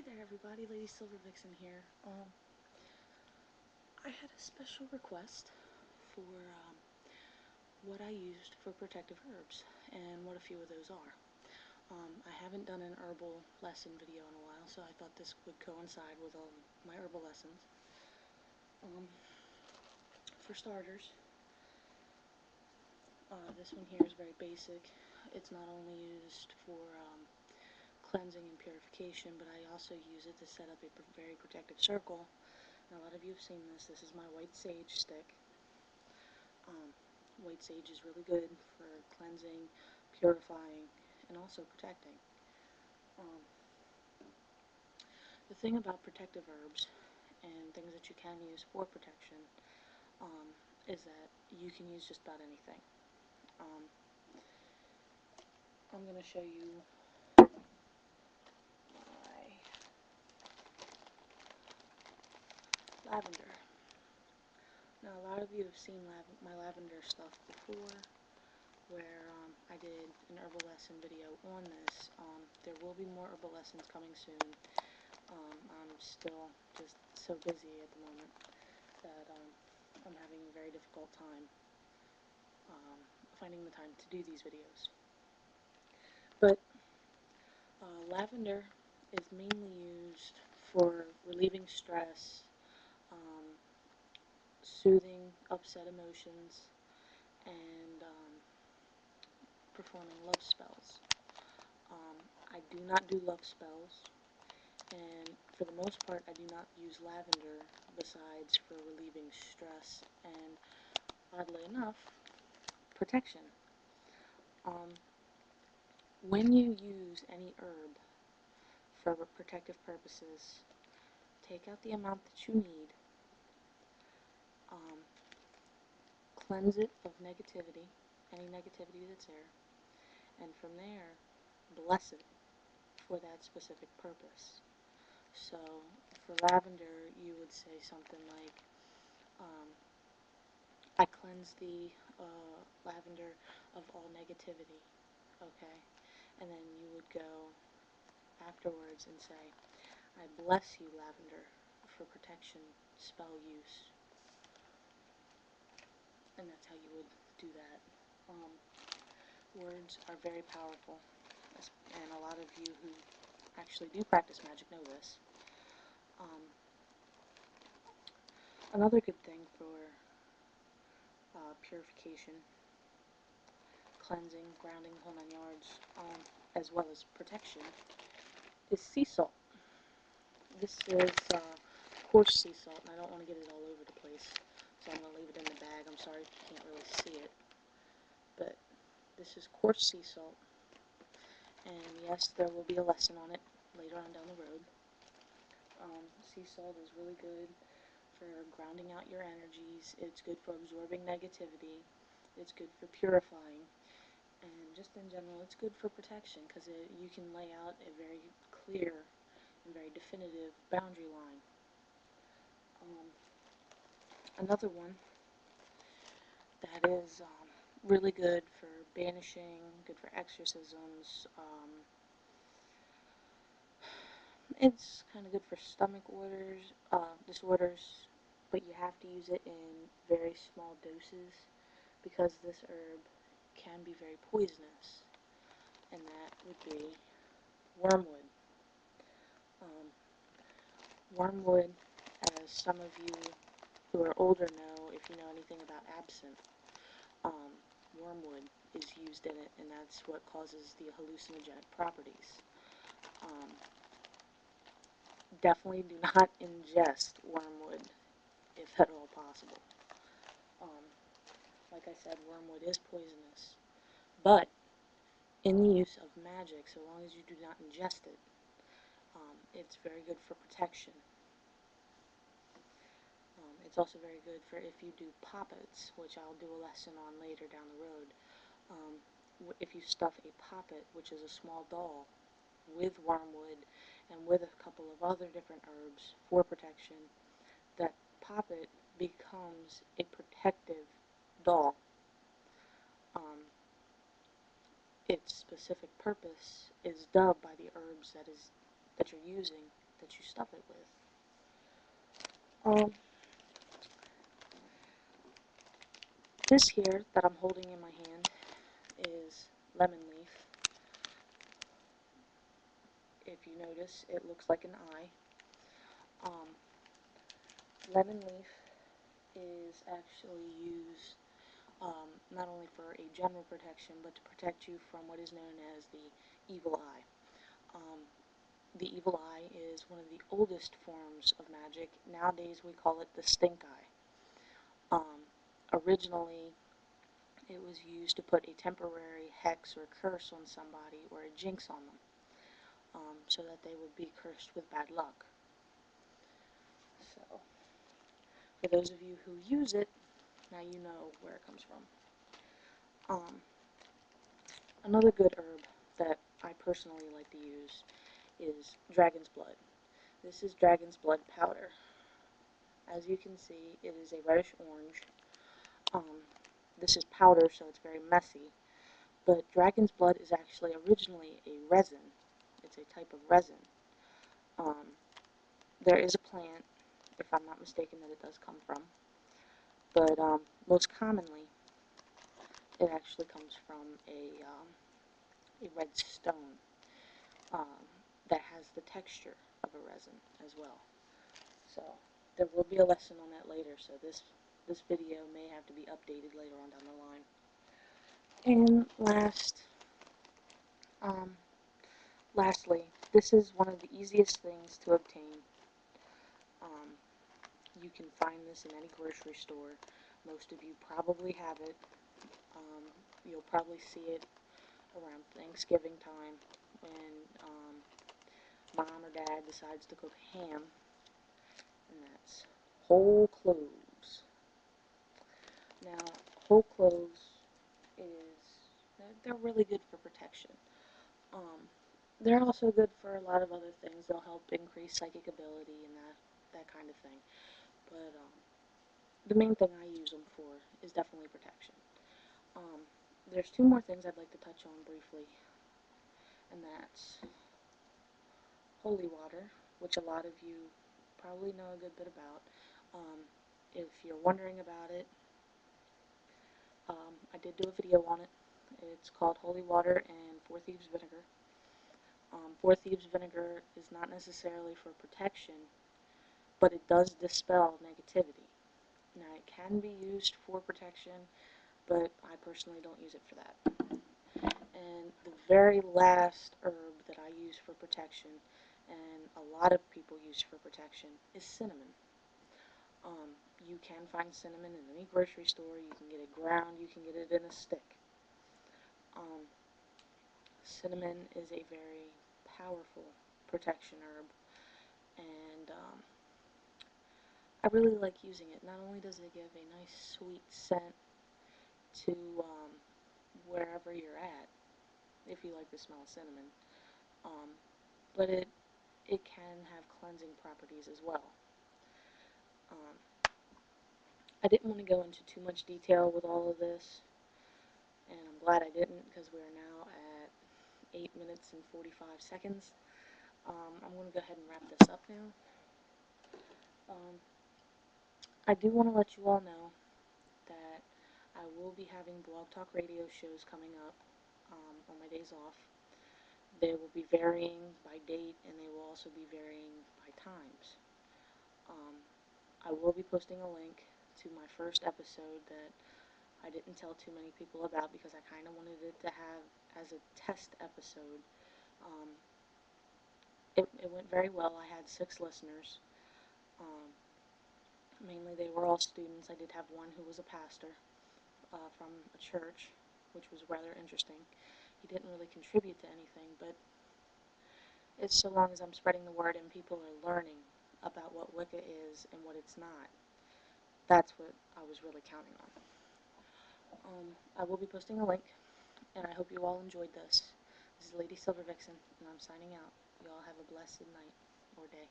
Hey there everybody, Lady Silver Vixen here. I had a special request for what I used for protective herbs and what a few of those are. I haven't done an herbal lesson video in a while, so I thought this would coincide with my herbal lessons. For starters, this one here is very basic. It's not only used for cleansing and purification, but I also use it to set up a very protective circle. And a lot of you have seen this. This is my white sage stick. White sage is really good for cleansing, purifying, and also protecting. The thing about protective herbs and things that you can use for protection is that you can use just about anything. I'm going to show you my lavender. Now, a lot of you have seen my lavender stuff before, where I did an herbal lesson video on this. There will be more herbal lessons coming soon. I'm still just so busy at the moment that I'm having a very difficult time finding the time to do these videos. But lavender is mainly used for relieving stress, soothing upset emotions, and performing love spells. I do not do love spells, and for the most part I do not use lavender besides for relieving stress and, oddly enough, protection. When you use any herb for protective purposes, take out the amount that you need, cleanse it of negativity, any negativity that's there, and from there, bless it for that specific purpose. So, for lavender, you would say something like, I cleanse the lavender of all negativity, okay? And then you would go afterwards and say, I bless you, lavender, for protection spell use. And that's how you would do that. Words are very powerful, and a lot of you who actually do practice magic know this. Another good thing for purification, cleansing, grounding, the whole 9 yards, as well as protection, is sea salt. This is coarse sea salt, and I don't want to get it all over the place, so I'm going to leave it in the bag. I'm sorry if you can't really see it, but this is coarse sea salt, and yes, there will be a lesson on it later on down the road. Sea salt is really good for grounding out your energies. It's good for absorbing negativity. It's good for purifying, and just in general, it's good for protection because you can lay out a very clear and very definitive boundary line. Another one that is really good for banishing, good for exorcisms. It's kind of good for stomach disorders, but you have to use it in very small doses because this herb can be very poisonous, and that would be wormwood. Wormwood, as some of you who are older know, if you know anything about absinthe, wormwood is used in it, and that's what causes the hallucinogenic properties. Definitely do not ingest wormwood, if at all possible. Like I said, wormwood is poisonous, but in the use of magic, so long as you do not ingest it, it's very good for protection. It's also very good for if you do poppets, which I'll do a lesson on later down the road. If you stuff a poppet, which is a small doll, with wormwood and with a couple of other different herbs for protection, that poppet becomes a protective doll. Its specific purpose is dubbed by the herbs that you're using that you stuff it with. This here that I'm holding in my hand is lemon leaf. If you notice, it looks like an eye. Lemon leaf is actually used not only for a general protection, but to protect you from what is known as the evil eye. The evil eye is one of the oldest forms of magic. Nowadays we call it the stink eye. Originally, it was used to put a temporary hex or curse on somebody or a jinx on them, so that they would be cursed with bad luck. So, for those of you who use it, now you know where it comes from. Another good herb that I personally like to use is dragon's blood. This is dragon's blood powder. As you can see, it is a reddish orange. This is powder, so it's very messy. But dragon's blood is actually originally a resin. It's a type of resin. There is a plant, if I'm not mistaken, that it does come from. But most commonly, it actually comes from a red stone that has the texture of a resin as well. So there will be a lesson on that later, so this video may have to be updated later on down the line. And lastly, this is one of the easiest things to obtain. You can find this in any grocery store. Most of you probably have it. You'll probably see it around Thanksgiving time when mom or dad decides to cook ham, and that's whole cloves. Now, whole cloves they're really good for protection. They're also good for a lot of other things. They'll help increase psychic ability and that kind of thing. But the main thing I use them for is definitely protection. There's two more things I'd like to touch on briefly, and that's holy water, which a lot of you probably know a good bit about. If you're wondering about it, I did do a video on it. It's called Holy Water and Four Thieves Vinegar. Four Thieves Vinegar is not necessarily for protection, but it does dispel negativity. Now, it can be used for protection, but I personally don't use it for that. And the very last herb that I use for protection, and a lot of people use for protection, is cinnamon. You can find cinnamon in any grocery store. You can get it ground. You can get it in a stick. Cinnamon is a very powerful protection herb, and I really like using it. Not only does it give a nice sweet scent to wherever you're at, if you like the smell of cinnamon, but it can have cleansing properties as well. I didn't want to go into too much detail with all of this, and I'm glad I didn't, because we are now at 8 minutes and 45 seconds. I'm going to go ahead and wrap this up now. I do want to let you all know that I will be having Blog Talk radio shows coming up on my days off. They will be varying by date, and they will also be varying by times. I will be posting a link to my first episode that I didn't tell too many people about because I kind of wanted it to have as a test episode. It went very well. I had 6 listeners. Mainly they were all students. I did have one who was a pastor from a church, which was rather interesting. He didn't really contribute to anything, but it's so long as I'm spreading the word and people are learning about what Wicca is and what it's not. That's what I was really counting on. I will be posting a link, and I hope you all enjoyed this. This is Lady Silver Vixen, and I'm signing out. You all have a blessed night or day.